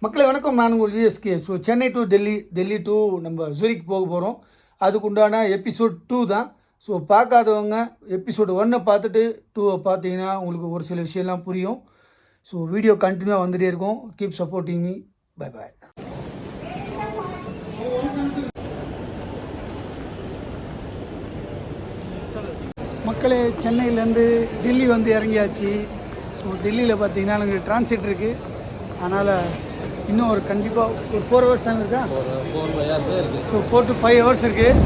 மக்களை வணக்கம். நான் உங்கள் USK. So Chennai to Delhi, Delhi to நம்ம ஜூரிக் போக போகிறோம். அதுக்குண்டான எபிசோட் 2 தான். ஸோ பார்க்காதவங்க எபிசோடு 1 பார்த்துட்டு 2 பார்த்தீங்கன்னா உங்களுக்கு ஒரு சில விஷயம்லாம் புரியும். ஸோ வீடியோ கண்டினியூவாக வந்துகிட்டே இருக்கும். Keep supporting me. Bye bye. மக்களே, சென்னையிலேருந்து டெல்லி வந்து இறங்கியாச்சு. ஸோ டெல்லியில் பார்த்தீங்கன்னா எனக்கு டிரான்சிட் இருக்குது. அதனால் இன்னும் ஒரு கண்டிப்பாக ஒரு 4 ஹவர்ஸ் தானே இருக்கா? 4 இருக்குது. ஸோ 4 to 5 ஹவர்ஸ் இருக்குது.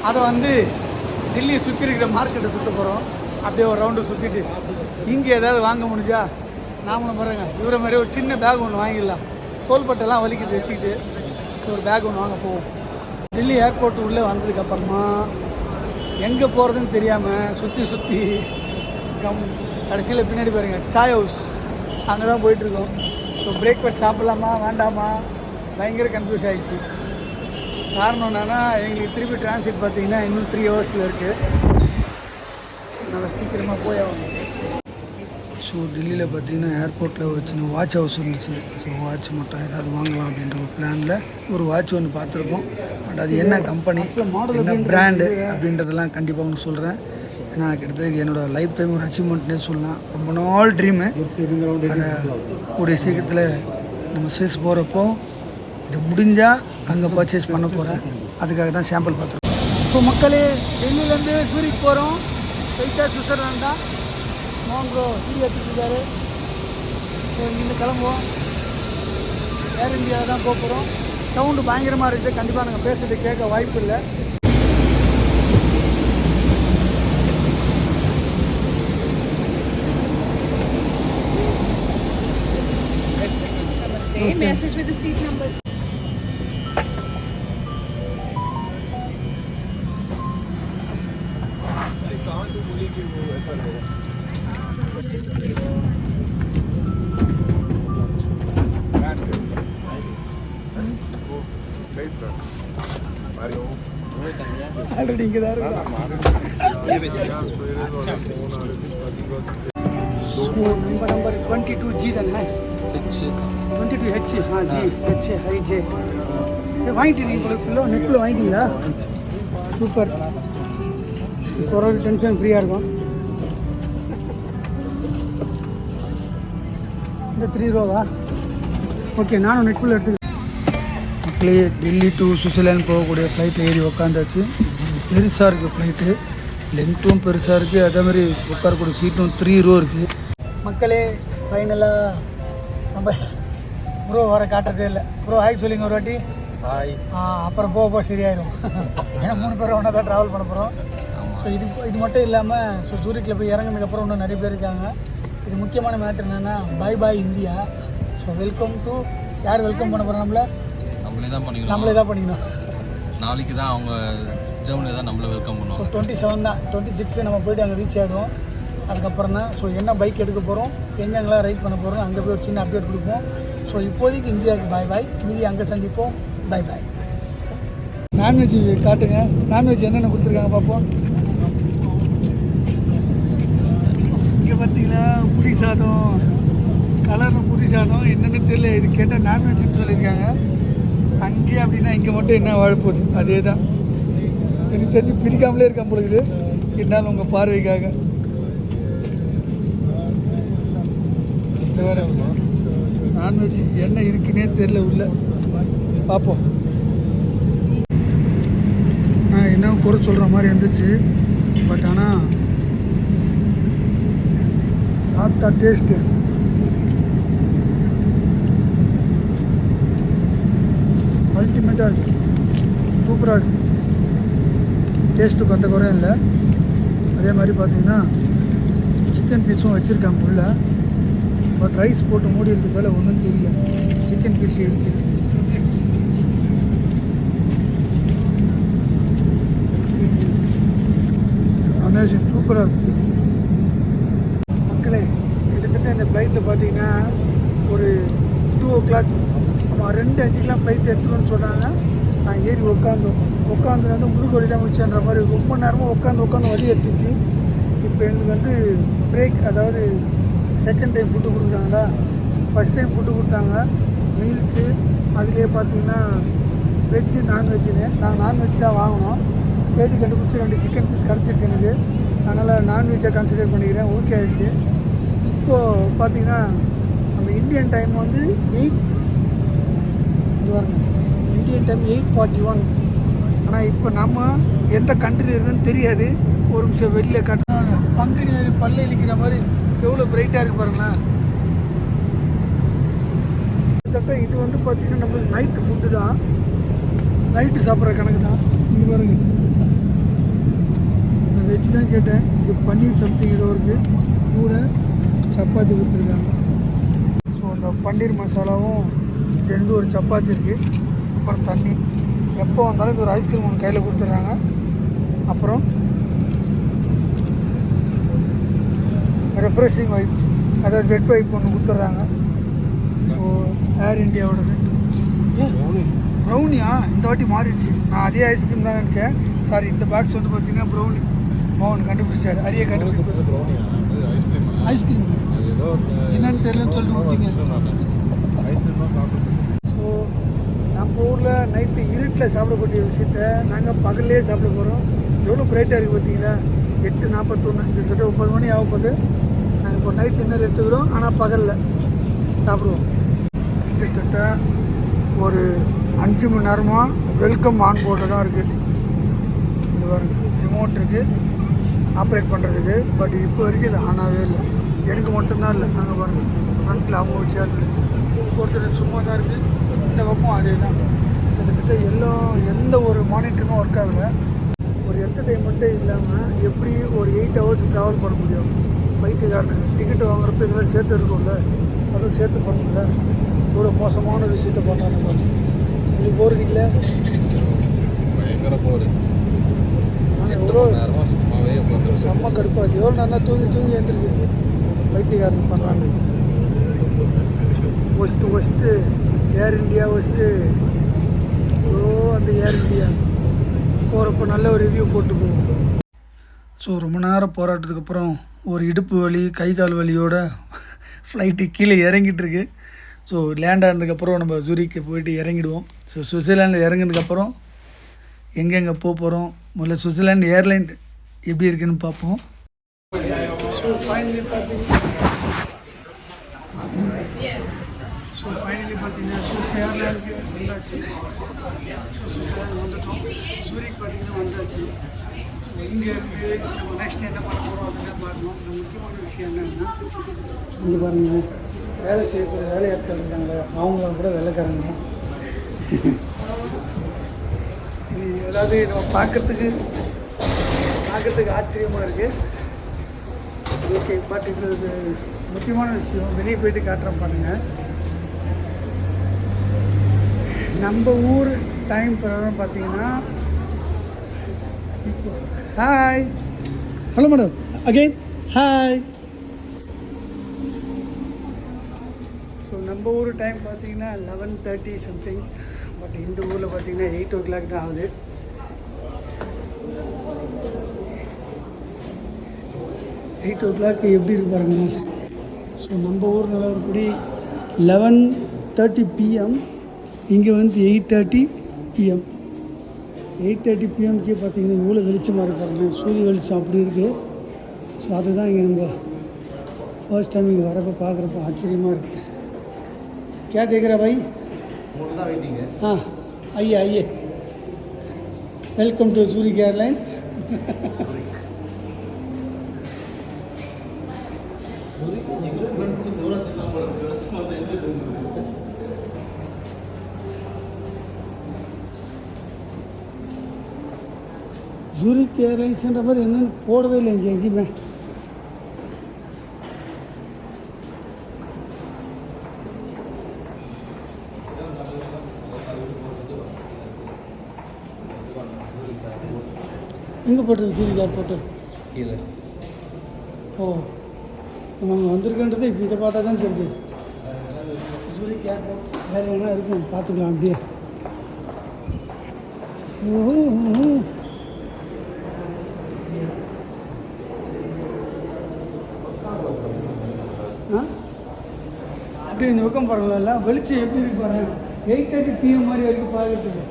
அதை வந்து டெல்லியை சுற்றி இருக்கிற மார்க்கெட்டை சுற்ற போகிறோம். அப்படியே ஒரு ரவுண்டு சுற்றிட்டு இங்கே ஏதாவது வாங்க முடிஞ்சா நாமளும் பாருங்க இவரை மாதிரி ஒரு சின்ன பேக் ஒன்று வாங்கிடலாம். தோள்பட்டெல்லாம் வலிக்கிட்டு வச்சுக்கிட்டு ஸோ ஒரு பேக் ஒன்று வாங்க போவோம். டெல்லி ஏர்போர்ட் உள்ளே வந்ததுக்கப்புறமா எங்கே போகிறதுன்னு தெரியாமல் சுற்றி கடைசியில் பின்னாடி பாருங்கள் சாய் ஹவுஸ், அங்கே தான் போயிட்டுருக்கோம். ஸோ பிரேக்ஃபாஸ்ட் சாப்பிட்லாமா வேண்டாமா பயங்கர கன்ஃபியூஸ் ஆகிடுச்சு. காரணம் என்னென்னா எங்களுக்கு திருப்பி டிரான்சிட் பார்த்தீங்கன்னா இன்னும் 3 ஹவர்ஸில் இருக்குது. நல்லா சீக்கிரமாக போய் ஆகணும். ஸோ டெல்லியில் பார்த்தீங்கன்னா ஏர்போர்ட்டில் ஒரு சின்ன வாட்ச் ஹவுஸ் இருந்துச்சு. ஸோ வாட்ச் மட்டும் ஏதாவது வாங்கலாம் அப்படின்ற ஒரு பிளானில் ஒரு வாட்ச் ஒன்று பார்த்துருக்கோம். பட் அது என்ன கம்பெனி, என்ன பிராண்டு அப்படின்றதெல்லாம் கண்டிப்பாக ஒன்று சொல்கிறேன். ஏன்னா கிட்டத்தட்ட இது என்னோடய லைஃப் டைம் ஒரு அச்சீவ்மெண்ட்னே சொல்லலாம். ரொம்ப நாள் ட்ரீமு. அதை கூடிய சீக்கிரத்தில் நம்ம ஸ்விஸ் போகிறப்போ இதை முடிஞ்சால் அங்கே பர்ச்சேஸ் பண்ண போகிறேன். அதுக்காக தான் சாம்பிள் பார்த்துருக்கோம். ஸோ மக்களே, டெல்லியிலேருந்து சூரிக் போகிறோம். ஸ்ட்ரைட்டாக சுவிட்சர்லாந்து தான். மோங்கோ சூரிய எடுத்துருக்காரு. ஸோ இங்கேருந்து கிளம்புவோம். ஏர் இந்தியாவில் தான் போக போகிறோம். சவுண்டு பயங்கரமாக இருக்குது. கண்டிப்பாக நாங்கள் பேசுறது கேட்க வாய்ப்பு இல்லை. Message with the seat number. Already இங்கே தான் இருக்கு. நம்பர் 22G தானே? 22H. हाँ जी, H है J. ये வாங்கிட்டீங்க கிலோ நெட்டில் வாங்கிட்டீங்களா? சூப்பர். ஒரு டென்ஷன் ஃப்ரீயாக இருக்கும். இந்த 3 ரூபா. ஓகே, நானும் நெட்டில் எடுத்துக்கிறேன். மக்களே, டெல்லி டு சுவிட்சர்லாந்து போகக்கூடிய ஃப்ளைட் ஏறி உக்காந்தாச்சு. பெருசாக இருக்குது ஃப்ளைட்டு. லென்த்தும் பெருசாக இருக்குது. அதே மாதிரி உட்காரக்கூடிய சீட்டும் 3 ரோ இருக்குது. மக்களே, ஃபைனலாக நம்ம ப்ரோ வர காட்டுறதே இல்லை. ப்ரோ ஹாய் சொல்லிங்க ஒரு வாட்டி. ஹாய். அப்புறம் போக சரியாயிடும். ஏன்னா 3 பேரும் ஒன்றா தான் ட்ராவல் பண்ண போகிறோம். ஸோ இது மட்டும் இல்லாமல் ஸோ ஜூரிக்கில் போய் இறங்கினதுக்கப்புறம் இன்னும் நிறைய பேர் இருக்காங்க. இது முக்கியமான மேட்ரு என்னென்னா bye bye India. So welcome to யார் வெல்கம் பண்ண போகிறோம்? நம்மளே தான் பண்ணிக்கணும். நாளைக்கு தான் அவங்க ஜெர்மனியில் தான் நம்மளை வெல்கம் பண்ணுவோம். ஸோ 27 தான், 26 நம்ம போய்ட்டு அங்கே ரீச் ஆகிடுவோம். அதுக்கப்புறம் தான் ஸோ என்ன பைக் எடுக்க போகிறோம், எங்கெங்கெல்லாம் ரைட் பண்ண போகிறோம், அங்கே போய் ஒரு சின்ன அப்டேட் கொடுப்போம். ஸோ இப்போதைக்கு இந்தியாவுக்கு பாய் பாய், மீதி அங்கே சந்திப்போம். பாய் பாய். நான்வெஜ் காட்டுங்க. நான்வெஜ் என்னென்ன கொடுத்துருக்காங்க பார்ப்போம். இங்கே பார்த்தீங்கன்னா புளி சாதம், கலர்னு புளி சாதம் என்னென்னு தெரியல. இது கேட்டால் நான்வெஜ்னு சொல்லியிருக்காங்க. அங்கேயே அப்படின்னா இங்கே மட்டும் என்ன வாழப்போகுது அதே தான். எனக்கு தெரிஞ்சு பிரிக்காமலே இருக்கான் பொழுது. இருந்தாலும் உங்கள் பார்வைக்காக வேறு நான்வெஜ் என்ன இருக்குன்னே தெரில. உள்ள பார்ப்போம். நான் என்ன குறை சொல்கிற மாதிரி இருந்துச்சு. பட் ஆனால் சாப்பிட்டா டேஸ்ட்டு அல்டிமேட்டாக இருக்குது. சூப்பராக இருக்குது. டேஸ்ட்டுக்கு அந்த குறையும் இல்லை. அதே மாதிரி பார்த்தீங்கன்னா சிக்கன் பீஸும் வச்சுருக்காங்க உள்ள. பட் ரைஸ் போட்டு மூடி இருக்கிறதால ஒன்றும் தெரியல. சிக்கன் பீஸ் இருக்குது. அமேசிங், சூப்பராக இருக்குது. மக்களே, கிட்டத்தட்ட இந்த ஃப்ளைட்டில் பார்த்தீங்கன்னா ஒரு 2 o'clock, ஆமாம் 2:05 ஃப்ளைட் எடுத்துருன்னு சொன்னாங்க. நான் ஏறி உட்காந்து வந்து முழுக்க வழி தான் முடிச்சுன்ற மாதிரி ரொம்ப நேரமாக உட்காந்து வழி எடுத்துச்சு. இப்போ எங்களுக்கு வந்து பிரேக், அதாவது செகண்ட் டைம் ஃபுட்டு கொடுக்குறாங்களா. ஃபஸ்ட் டைம் ஃபுட்டு கொடுத்தாங்க. மீல்ஸு அதுலேயே பார்த்தீங்கன்னா வெஜ்ஜு நான்வெஜ்ஜுன்னு நாங்கள் நான்வெஜ் தான் வாங்கினோம். தேடி கண்டுபிடிச்சி 2 சிக்கன் பீஸ் கிடச்சிருச்சு எனக்கு. அதனால் நான்வெஜ்ஜை கன்சிடர் பண்ணிக்கிறேன். ஓகே ஆகிடுச்சு. இப்போது பார்த்தீங்கன்னா நம்ம இந்தியன் டைம் வந்து 8 இது வரணும். Indian time 8:41. ஆனால் இப்போ நம்ம எந்த கண்ட்ரி இருக்குன்னு தெரியாது. ஒரு நிமிஷம் வெளியில் காட்டுறாங்க. பங்குனி பல்ல இழிக்கிற மாதிரி எவ்வளோ பிரைட்டாக இருக்குது பாருங்களேன். கிட்டத்தட்ட இது வந்து பார்த்திங்கன்னா நம்மளுக்கு நைட்டு ஃபுட்டு தான், நைட்டு சாப்பிட்ற கணக்கு தான். இங்கே பாருங்க, நான் வெஜ்ஜு தான் கேட்டேன். இது பன்னீர் சம்திங் ஏதோ இருக்குது, கூட சப்பாத்தி கொடுத்துருக்காங்க. ஸோ அந்த பன்னீர் மசாலாவும் தெரிந்து ஒரு சப்பாத்தி இருக்குது, அப்புறம் தண்ணி. எப்போ வந்தாலும் இது ஒரு ஐஸ்கிரீம் ஒன்று கையில் கொடுத்துட்றாங்க. அப்புறம் ரெஃப்ரெஷிங் வைப், அதாவது வெட் வைப் ஒன்று கொடுத்துட்றாங்க. So air இண்டியாவோடது. ப்ரௌனியா இந்த வாட்டி மாறிடுச்சு. நான் அதே ஐஸ்கிரீம் தான் நினச்சேன். சாரி, இந்த பாக்ஸ் வந்து பார்த்தீங்கன்னா ப்ரௌனி. மோகன் கண்டுபிடிச்சார். அரிய கண்டுபிடிப்பது ஐஸ்கிரீம் என்னன்னு தெரியலன்னு சொல்லிட்டு விட்டீங்க. ஸோ நம்ம ஊரில் நைட்டு இருட்டில் சாப்பிடக்கூடிய விஷயத்த நாங்கள் பகல்லே சாப்பிட போகிறோம். எவ்வளோ பிரைட்டாக இருக்குது பார்த்தீங்களா. 8:41, கிட்டத்தட்ட 9 மணி ஆக போகுது. நாங்கள் இப்போ நைட் டின்னர் எடுத்துக்கிறோம், ஆனால் பகலில் சாப்பிடுவோம். கிட்டத்தட்ட ஒரு 5 மணி நேரமாக வெல்கம் ஆன் போர்டில் தான் இருக்குது. இது பாருங்க, ரிமோட் இருக்குது ஆப்ரேட் பண்ணுறதுக்கு. பட் இப்போ வரைக்கும் இது ஆனாவே இல்லை. எனக்கு மட்டும்தான் இல்லை. அங்கே பாருங்கள், ஃப்ரண்ட்டில் அவங்க வச்சாரு ஒருத்தர் சும்மா தான் இருக்குது. இந்த பக்கம் அதே தான். கிட்டத்தட்ட எந்த ஒரு மானிட்டருமே ஒர்க் ஆகலை. ஒரு என்டர்டெயின்மெண்ட்டே இல்லாமல் எப்படி ஒரு 8 ஹவர்ஸ் ட்ராவல் பண்ண முடியும்? பைத்தியக்காரன் டிக்கெட்டு வாங்குறப்ப இதெல்லாம் சேர்த்து இருக்கும்ல, அதுவும் சேர்த்து பண்ணுங்கள. இவ்வளோ மோசமான ஒரு விஷயத்தை பண்ணாங்க. பார்த்து உங்களுக்கு போர் அடிக்கல? பயங்கர போர். எவ்வளோ செம்ம கடுப்பாச்சு. எவ்வளோ நல்லா தூங்கி எழுந்திருக்கு. பைத்தியக்காரன் பண்ணுறாங்க. ஒஸ்ட்டு ஏர் இண்டியா ஒஸ்ட்டு. அந்த ஏர் இண்டியா போகிறப்போ நல்ல ஒரு ரிவ்யூ போட்டு போவோம். ஸோ ரொம்ப நேரம் போராட்டத்துக்கு அப்புறம் ஒரு இடுப்பு வலி கை கால் வலியோட ஃப்ளைட்டு கீழே இறங்கிட்டு இருக்கு. ஸோ லேண்ட் ஆனதுக்கப்புறம் நம்ம ஜூரிக்கு போயிட்டு இறங்கிடுவோம். ஸோ சுவிட்சர்லாண்டில் இறங்கினதுக்கப்புறம் எங்கெங்கே போகிறோம், முதல்ல சுவிட்சர்லாந்து ஏர்லைன் எப்படி இருக்குன்னு பார்ப்போம். ஸோ ஃபைனலி பார்த்தீங்கன்னா சுவிஸ் ஏர்லைனுக்கு வந்தாச்சு. சுவிட்சர்லாந்து வந்துட்டோம். ஜூரிக் பார்த்தீங்கன்னா வந்தாச்சு. இங்கே இருந்து நம்ம நெக்ஸ்ட் என்ன பண்ண போகிறோம் அப்படின்னு பார்க்கணும். முக்கியமான விஷயம் என்னன்னா, இங்கே பாருங்கள், வேலை செய்யக்கூடிய வேலையாட்கள் இருக்காங்க, அவங்களாம் கூட வேலைக்காரங்க. இது ஏதாவது நம்ம பார்க்கறதுக்கு ஆச்சரியமாக இருக்குது. ஓகே, பட் இது ஒரு முக்கியமான விஷயம். வெளியே போயிட்டு காட்டுறோம் பாருங்கள். நம்ம ஊர் டைம் பிரகாரம் பார்த்தீங்கன்னா இப்போ hi hello madam again hi. So நம்ம ஊர் டைம் பார்த்தீங்கன்னா 11:30 சம்திங். பட் இந்த ஊரில் பார்த்தீங்கன்னா 8 o'clock தான் ஆகுது. எயிட் ஓ கிளாக் எப்படி இருக்கு பாருங்க. ஸோ நம்ம ஊர் நிலவரப்படி 11:30 PM. இங்கே வந்து 8:30 PM. 8:30 PMக்கே பார்த்தீங்கன்னா இவ்வளோ வெளிச்சமாக இருக்கு பாருங்க. சூரிய வெளிச்சம் அப்படி இருக்குது. ஸோ அதுதான் இங்கே நம்ம ஃபர்ஸ்ட் டைம் இங்கே வரப்போ பார்க்குறப்ப ஆச்சரியமாக இருக்குது. क्या देख रहा भाई? हाँ आइए welcome to Zurich airlines. Zurich airlines மாதிரி என்னன்னு போடவே இல்லை இங்கே எங்கேயுமே. எங்கே போட்டிருக்கு ஸூரிக் ஏர்போர்ட்டு? கீழே. ஓ, நம்ம அங்கே வந்திருக்கன்றது இப்போ இதை பார்த்தா தான் தெரியுது. ஸூரிக் ஏர்போர்ட் வேறு என்ன இருக்கும் பார்த்துக்கலாம் அப்படியே. ஓ ஆ அப்படியே இந்த பக்கம் பாருங்களா, வெளிச்சம் எப்படி இருக்கு பாருங்க. 8:30 PM மாதிரி வரைக்கும் பார்க்குறதுக்கு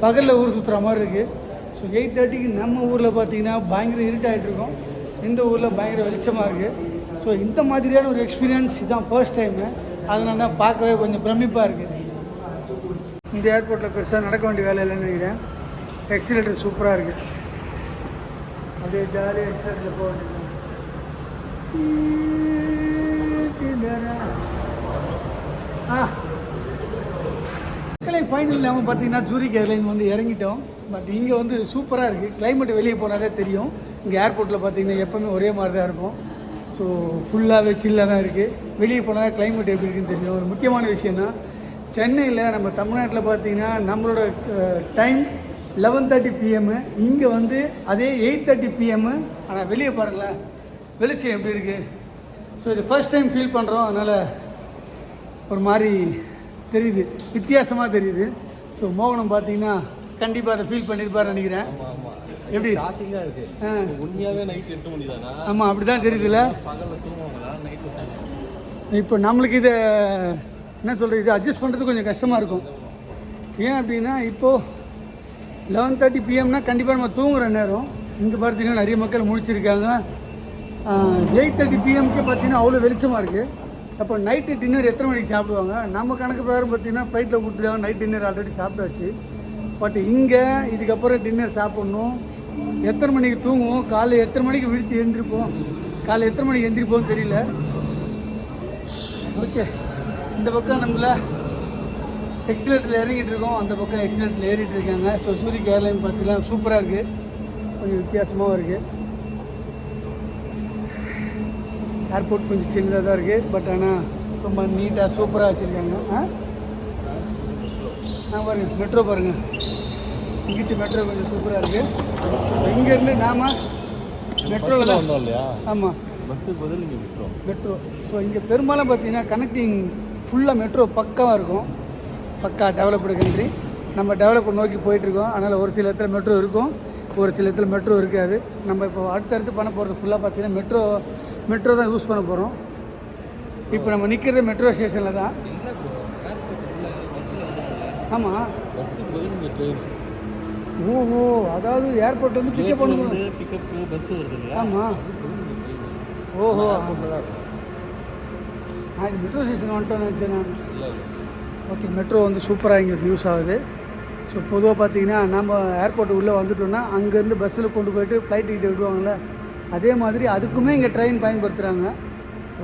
பகலில் ஊர் சுற்றுற மாதிரி இருக்குது. ஸோ 8:30க்கு நம்ம ஊரில் பார்த்தீங்கன்னா பயங்கர இருட்டாகிட்டு இருக்கும், இந்த ஊரில் பயங்கர வெளிச்சமாக இருக்குது. ஸோ இந்த மாதிரியான ஒரு எக்ஸ்பீரியன்ஸ் இதுதான் ஃபர்ஸ்ட் டைமு. அதனால தான் பார்க்கவே கொஞ்சம் பிரமிப்பாக இருக்குது. இந்த ஏர்போர்ட்டில் பெருசாக நடக்க வேண்டிய வேலை இல்லைன்னு நினைக்கிறேன். எக்ஸிலேட்டர் சூப்பராக இருக்குது. அப்படியே ஜாலியாக எக்ஸிலேட்டரில் போக வேண்டியது. ஃபைனல் நம்ம பார்த்தீங்கன்னா ஜூரிக் ஏர்லைன் வந்து இறங்கிட்டோம். பட் இங்கே வந்து சூப்பராக இருக்குது. கிளைமேட் வெளியே போனாலே தெரியும். இங்கே ஏர்போர்ட்டில் பார்த்தீங்கன்னா எப்போவுமே ஒரே மாதிரி தான் இருக்கும். ஸோ ஃபுல்லாகவே சில்லாக தான் இருக்குது. வெளியே போனால் கிளைமேட் எப்படி இருக்குன்னு தெரியும். ஒரு முக்கியமான விஷயம்னா, சென்னையில் நம்ம தமிழ்நாட்டில் பார்த்தீங்கன்னா நம்மளோட டைம் 11:30 PM, இங்கே வந்து அதே 8:30 PM. ஆனால் வெளியே பாருங்களேன் வெளிச்சம் எப்படி இருக்குது. ஸோ இது ஃபர்ஸ்ட் டைம் ஃபீல் பண்ணுறோம், அதனால் ஒரு மாதிரி தெரியுது, வித்தியாசமாக தெரியுது. ஸோ மோகனம் பார்த்தீங்கன்னா கண்டிப்பாக அதை ஃபீல் பண்ணியிருப்பார் நினைக்கிறேன். எப்படி ஷாக்கிங்காக இருக்குது. உண்மையாகவே நைட் 8 மணி தானா? ஆமாம், அப்படி தான் தெரியுதுல்ல. பகலில் தூங்குவாங்களா, நைட்டு? இப்போ நம்மளுக்கு இதை என்ன சொல்கிறது, இது அட்ஜஸ்ட் பண்ணுறது கொஞ்சம் கஷ்டமாக இருக்கும். ஏன் அப்படின்னா இப்போது 11:30 PMனா கண்டிப்பாக நம்ம தூங்குகிற நேரம். இங்கே பார்த்தீங்கன்னா நிறைய மக்கள் முழிச்சிருக்காங்க. 8:30 PMக்கே பார்த்தீங்கன்னா அவ்வளோ வெளிச்சமாக இருக்குது. அப்போ நைட்டு டின்னர் எத்தனை மணிக்கு சாப்பிடுவாங்க? நம்ம கணக்கு பிரகாரம் பார்த்தீங்கன்னா ஃப்ளைட்டில் கொடுத்துருவாங்க, நைட் டின்னர் ஆல்ரெடி சாப்பிட்டாச்சு. பட் இங்கே இதுக்கப்புறம் டின்னர் சாப்பிட்ணும். எத்தனை மணிக்கு தூங்குவோம், காலையில் எத்தனை மணிக்கு விழித்து எழுந்திருப்போம், காலையில் எத்தனை மணிக்கு எழுந்திருப்போம்னு தெரியல. ஓகே, இந்த பக்கம் நம்மள எக்ஸிலேட்டரில் இறங்கிட்டு இருக்கோம், அந்த பக்கம் எக்ஸிலேட்டரில் ஏறிட்டு இருக்காங்க. ஸோ ஜூரிக் ஏர்லைன் பார்த்தீங்கன்னா சூப்பராக இருக்குது, கொஞ்சம் வித்தியாசமாகவும் இருக்குது. ஏர்போர்ட் கொஞ்சம் சின்னதாக தான் இருக்குது, பட் ஆனால் ரொம்ப நீட்டாக சூப்பராக வச்சுருக்காங்க. பாருங்கள் மெட்ரோ பாருங்கள், இங்கிட்டு மெட்ரோ கொஞ்சம் சூப்பராக இருக்குது. இங்கேருந்து நாம் மெட்ரோவில் தான் வந்தோம் இல்லையா? ஆமாம், பஸ்ஸுக்கு பதில் நீங்கள் மெட்ரோ. ஸோ இங்கே பெரும்பாலும் பார்த்தீங்கன்னா கனெக்டிங் ஃபுல்லாக மெட்ரோ பக்காவாக இருக்கும். பக்கா டெவலப்டு கண்ட்ரி, நம்ம டெவலப்பை நோக்கி போயிட்டுருக்கோம். அதனால் ஒரு சில இடத்துல மெட்ரோ இருக்கும், ஒரு சில இடத்துல மெட்ரோ இருக்காது. நம்ம இப்போ அடுத்தடுத்து பண்ண போகிறது ஃபுல்லாக பார்த்தீங்கன்னா மெட்ரோ தான் யூஸ் பண்ண போகிறோம். இப்போ நம்ம நிற்கிறது மெட்ரோ ஸ்டேஷனில் தான். ஆமாம், பஸ்ஸுக்கு பதில் நீங்கள் ட்ரெயின். ஓஹோ, அதாவது ஏர்போர்ட் வந்து பிக்கப் பண்ணுவோம், பிக்கப்பு பஸ்ஸு வருது இல்லையா? ஆமாம். ஓஹோ, அது மெட்ரோ ஸ்டேஷன் வந்துட்டோன்னு நினச்சேன் நான். ஓகே, மெட்ரோ வந்து சூப்பராக இங்கே யூஸ் ஆகுது. ஸோ பொதுவாக பார்த்தீங்கன்னா நம்ம ஏர்போர்ட்டு உள்ளே வந்துட்டோம்னா அங்கேருந்து பஸ்ஸில் கொண்டு போயிட்டு ஃப்ளைட் டிக்கெட் விடுவாங்கள்ல, அதே மாதிரி அதுக்குமே இங்கே ட்ரெயின் பயன்படுத்துகிறாங்க.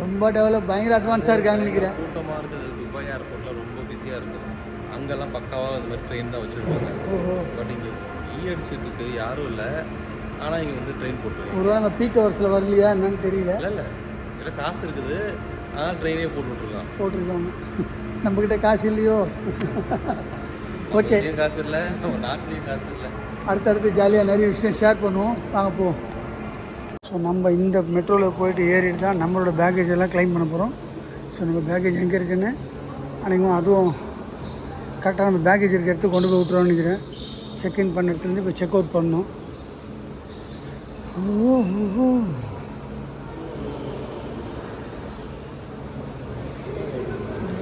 ரொம்ப டெவலப், பயங்கர அட்வான்ஸாக இருக்காங்கன்னு நினைக்கிறேன். கூட்டமாக இருக்குது. துபாய் ஏர்போர்ட்டில் ரொம்ப பிஸியாக இருக்குது. அங்கெல்லாம் பக்காவாக இந்த மாதிரி ட்ரெயின் தான் வச்சுருப்பாங்க. பட் இங்கே அடிச்சுட்டு யாரும் இல்லை, ஆனால் இங்கே வந்து ட்ரெயின் போட்டுருக்காங்க. ஒரு வேளை நம்ம பீக் ஹவர்ஸில் வரலையா என்னன்னு தெரியல. இல்லை காசு இருக்குது, ஆனால் ட்ரெயினே போட்டுருக்காங்க. நம்மக்கிட்ட காசு இல்லையோ? ஓகே, காசு இல்லை, நம்ம நாட்டிலையும் காசு இல்லை. அடுத்தடுத்து ஜாலியாக நிறைய விஷயம் ஷேர் பண்ணுவோம், வாங்க போவோம். ஸோ நம்ம இந்த மெட்ரோவில் போயிட்டு ஏறிட்டு தான் நம்மளோட பேக்கேஜ் எல்லாம் க்ளைம் பண்ண போகிறோம். ஸோ நம்ம பேக்கேஜ் எங்கே இருக்குன்னு அன்றைக்கும் அதுவும் கரெக்டாக நம்ம பேக்கேஜ் இருக்க இடத்துக்கு கொண்டு போய் விட்ருவோம்னு நினைக்கிறேன். செக்இன் பண்ண இடத்துலேருந்து இப்போ செக் அவுட் பண்ணணும்.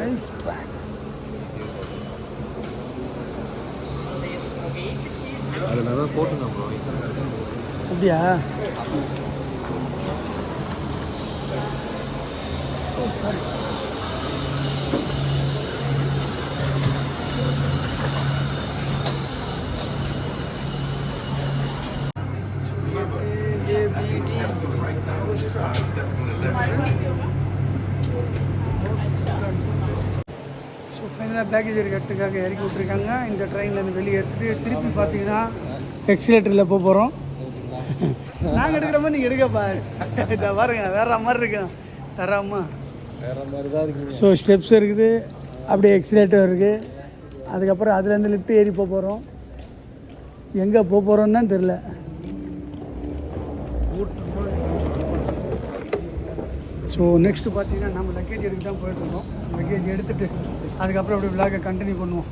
Nice track. அதில் தான் போட்டுருந்தோம் ப்ரோ. அப்படியா? Oh sorry. ஸோ ஃபைனலாக பேக்கேஜ் எடுக்கிறதுக்காக இறக்கி விட்ருக்காங்க. இந்த ட்ரெயினில் வெளியே எடுத்துகிட்டு திருப்பி பார்த்தீங்கன்னா எக்ஸிலேட்டரில் போக போகிறோம். நாங்கள் எடுக்கிற மாதிரி நீங்கள் எடுக்கப்பா. இதை பாருங்க, வேற மாதிரி இருக்கேன், தராமா வேறு மாதிரி தான் இருக்குது. ஸோ ஸ்டெப்ஸ் இருக்குது, அப்படியே எக்ஸிலேட்டர் இருக்குது. அதுக்கப்புறம் அதுலேருந்து லிஃப்ட் ஏறி போக போகிறோம். எங்கே போக போகிறோன்னு தான் தெரில. ஸோ நெக்ஸ்ட்டு பார்த்தீங்கன்னா நம்ம லக்கேஜ் எடுத்து தான் போயிட்டுருக்கோம். லக்கேஜ் எடுத்துகிட்டு அதுக்கப்புறம் அப்படியே விளாகை கண்டினியூ பண்ணுவோம்.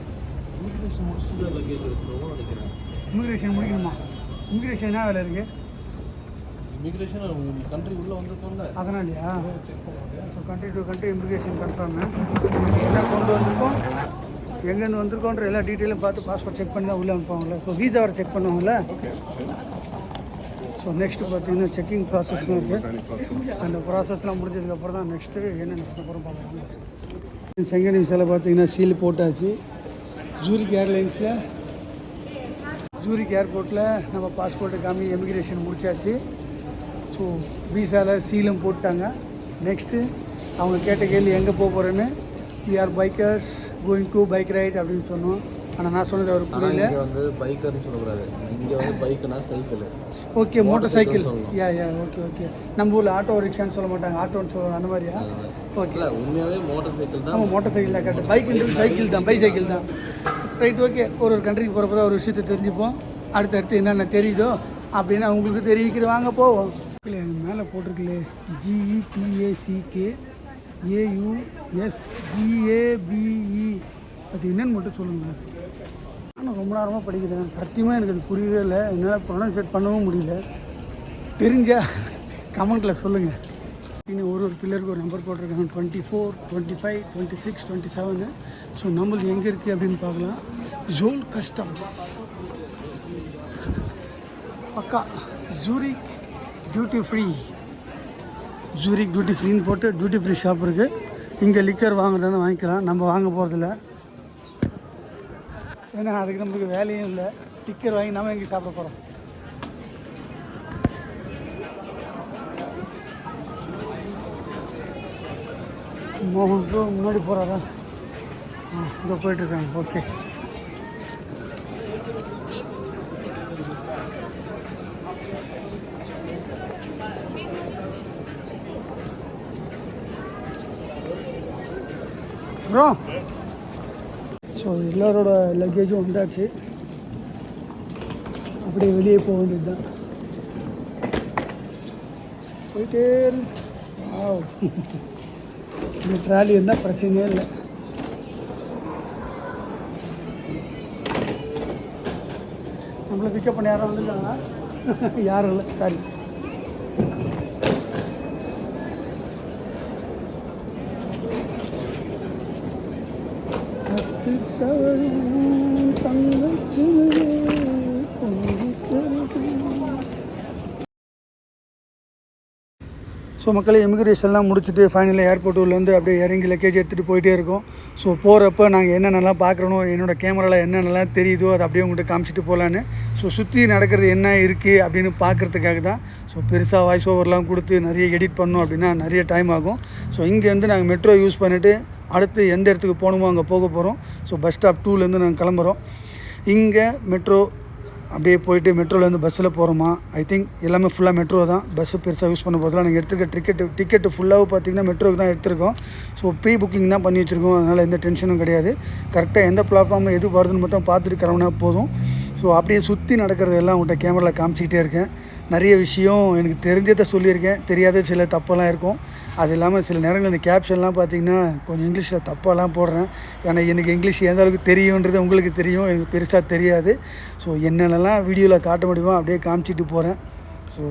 இமிக்ரேஷன் முடிக்கணுமா? இமிக்ரேஷன் என்ன வேலை இருக்குது? இமிக்ரேஷன் கண்ட்ரி உள்ளே வந்திருக்கோம்ல அதனாலயா? So country to country immigration confirm என்ன கொண்டு வந்திருக்கோம், எங்கேருந்து வந்திருக்கோன்ற எல்லா டீட்டெயிலும் பார்த்து பாஸ்போர்ட் செக் பண்ணி தான் உள்ளே அனுப்புவாங்கள்ல. ஸோ வீசா வர செக் பண்ணுவாங்கள்ல. ஸோ நெக்ஸ்ட்டு பார்த்தீங்கன்னா செக்கிங் ப்ராசஸ்லாம் இருக்குது. அந்த ப்ராசஸ்லாம் முடிஞ்சதுக்கப்புறம் தான் நெக்ஸ்ட்டு என்னென்ன பண்ண போகிறோம் பார்க்கலாம். செகண்ட் விசாவில் பார்த்தீங்கன்னா சீல் போட்டாச்சு. ஜூரிக் ஏர்போர்ட்டில் நம்ம பாஸ்போர்ட்டு காமி எமிக்ரேஷன் முடிச்சாச்சு. ஸோ வீசாவில் சீலும் போட்டாங்க. நெக்ஸ்ட்டு அவங்க கேட்ட கேள்வி எங்கே போக போகிறேன்னு, we are bikers going to bike ride அப்படின்னு சொன்னோம். ஆனால் நான் சொன்னது அவர் புரியல. இங்கே வந்து பைக்கர்னு சொல்லக்கூடாது, இங்கே வந்து பைக்குனா cycle. Okay, motorcycle. Okay. நம்ம ஊரில் ஆட்டோ ரிக்ஷான்னு சொல்ல மாட்டாங்க, ஆட்டோன்னு சொல்லுவாங்க, அந்த மாதிரியா? ஓகே, உண்மையாகவே மோட்டர் சைக்கிள் தான். ஆமாம், மோட்டர் சைக்கிள் தான் கரெக்ட். பைக்குன்றது சைக்கிள் தான், பைசைக்கிள் தான். Right, okay. ஒரு கண்ட்ரிக்கு போகிறப்ப தான் ஒரு விஷயத்தை தெரிஞ்சுப்போம். அடுத்தடுத்து என்னென்ன தெரியுதோ அப்படின்னு அவங்களுக்கு தெரிவிக்கிற வாங்க போவோம். இல்லை மேலே போட்டிருக்கலே GEPACKAUSGABE, அது என்னன்னு மட்டும் சொல்லுங்கள். ஆனால் ரொம்ப நேரமாக படிக்கிறேன், சத்தியமாக எனக்கு அது புரியவே இல்லை. என்னால் ப்ரொனன்சியேட் பண்ணவும் முடியல. தெரிஞ்சால் கமெண்ட்டில் சொல்லுங்கள். இன்னும் ஒரு பில்லருக்கு ஒரு நம்பர் போட்டிருக்காங்க, 24, 25, 26, 27. ஸோ நம்மளுக்கு எங்கே இருக்குது அப்படின்னு பார்க்கலாம். ஜோல் கஸ்டம்ஸ் பக்கா. ஜூரிக் டியூட்டி ஃப்ரீன்னு போட்டு டியூட்டி ஃப்ரீ ஷாப் இருக்குது. இங்கே லிக்கர் வாங்குறதா வாங்கிக்கலாம், நம்ம வாங்க போகிறதில்ல. ஏன்னா அதுக்கு நம்மளுக்கு வேலையும் இல்லை. டிக்கர் வாங்கி நம்ம எங்கே சாப்பிட போகிறோம். மோகன் ப்ரோ முன்னாடி போகிறாரா? இங்கே போயிட்டுருக்காங்க. Okay, bro. ஸோ எல்லோரோட லக்கேஜும் வந்தாச்சு. அப்படியே வெளியே போக வேண்டியது தான். போயிட்டே இந்த ட்ராலி இருந்தால் பிரச்சனையே இல்லை. நம்மளை பிக்கப் பண்ண யாரும் வந்துருக்காங்களா? யாரும் இல்லை, சாரி. ஸோ மக்களே, இமிக்ரேஷன்லாம் முடிச்சுட்டு ஃபைனலாக ஏர்போர்ட் உள்ளேருந்து அப்படியே இறங்கி லக்கேஜ் எடுத்துகிட்டு போயிட்டே இருக்கோம். ஸோ போகிறப்ப நாங்கள் என்னென்னலாம் பார்க்குறோம், என்னோடய கேமராவில் என்னென்னலாம் தெரியுதோ அதை அப்படியே உங்கள்கிட்ட காமிச்சிட்டு போகலான்னு. ஸோ சுற்றி நடக்கிறது என்ன இருக்குது அப்படின்னு பார்க்குறதுக்காக தான். ஸோ பெருசாக வாய்ஸ் ஓவர்லாம் கொடுத்து நிறைய எடிட் பண்ணோம் அப்படின்னா நிறைய டைம் ஆகும். ஸோ இங்கேருந்து நாங்கள் மெட்ரோ யூஸ் பண்ணிவிட்டு அடுத்து எந்த இடத்துக்கு போகணுமோ அங்கே போக போகிறோம். ஸோ பஸ் ஸ்டாப் 2லேருந்து நாங்கள் கிளம்புறோம். இங்கே மெட்ரோ அப்படியே போயிட்டு மெட்ரோலேருந்து பஸ்ஸில் போகிறோமா? ஐ திங்க் எல்லாமே ஃபுல்லாக மெட்ரோ தான். பஸ்ஸு பெருசாக யூஸ் பண்ண போகிறதுலாம் நாங்கள் எடுத்துருக்க டிக்கெட்டு ஃபுல்லாக பார்த்திங்கன்னா மெட்ரோக்கு தான் எடுத்திருக்கோம். ஸோ ப்ரீ புக்கிங் தான் பண்ணி வச்சுருக்கோம். அதனால் எந்த டென்ஷனும் கிடையாது. கரெக்டாக எந்த பிளாட்ஃபார்மில் எது வருதுன்னு மட்டும் பார்த்துட்டு கிளம்புனா போதும். ஸோ அப்படியே சுற்றி நடக்கிறது எல்லாம் உங்கள்கிட்ட கேமராவில் காமிச்சிக்கிட்டே இருக்கேன். நிறைய விஷயம் எனக்கு தெரிஞ்சதை சொல்லியிருக்கேன், தெரியாத சில தப்பெல்லாம் இருக்கும். அது இல்லாமல் சில நேரங்கள் இந்த கேப்ஷன்லாம் பார்த்திங்கன்னா கொஞ்சம் இங்கிலீஷில் தப்பாலாம் போடுறேன். ஏன்னா எனக்கு இங்கிலீஷ் எந்த அளவுக்கு தெரியுன்றது உங்களுக்கு தெரியும், எனக்கு பெருசாக தெரியாது. ஸோ என்னென்னலாம் வீடியோவில் காட்ட முடியுமோ அப்படியே காமிச்சிட்டு போகிறேன். ஸோ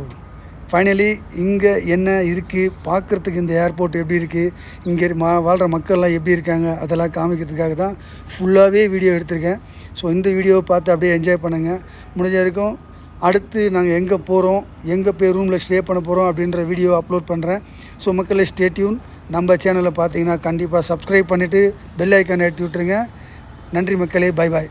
ஃபைனலி இங்கே என்ன இருக்குது, பார்க்குறதுக்கு இந்த ஏர்போர்ட் எப்படி இருக்குது, இங்கே வாழ்கிற மக்கள்லாம் எப்படி இருக்காங்க, அதெல்லாம் காமிக்கிறதுக்காக தான் ஃபுல்லாகவே வீடியோ எடுத்திருக்கேன். ஸோ இந்த வீடியோவை பார்த்து அப்படியே என்ஜாய் பண்ணுங்கள். முடிஞ்ச வரைக்கும் அடுத்து நாங்கள் எங்கே போகிறோம், எங்கே போய் ரூமில் ஸ்டே பண்ண போகிறோம் அப்படின்ற வீடியோ அப்லோட் பண்ணுறேன். ஸோ மக்களே, ஸ்டே டியூன். நம்ம சேனலை பார்த்தீங்கன்னா கண்டிப்பாக சப்ஸ்கிரைப் பண்ணிவிட்டு பெல் ஐக்கான் எடுத்து விட்டுருங்க. நன்றி மக்களே, பை பாய்.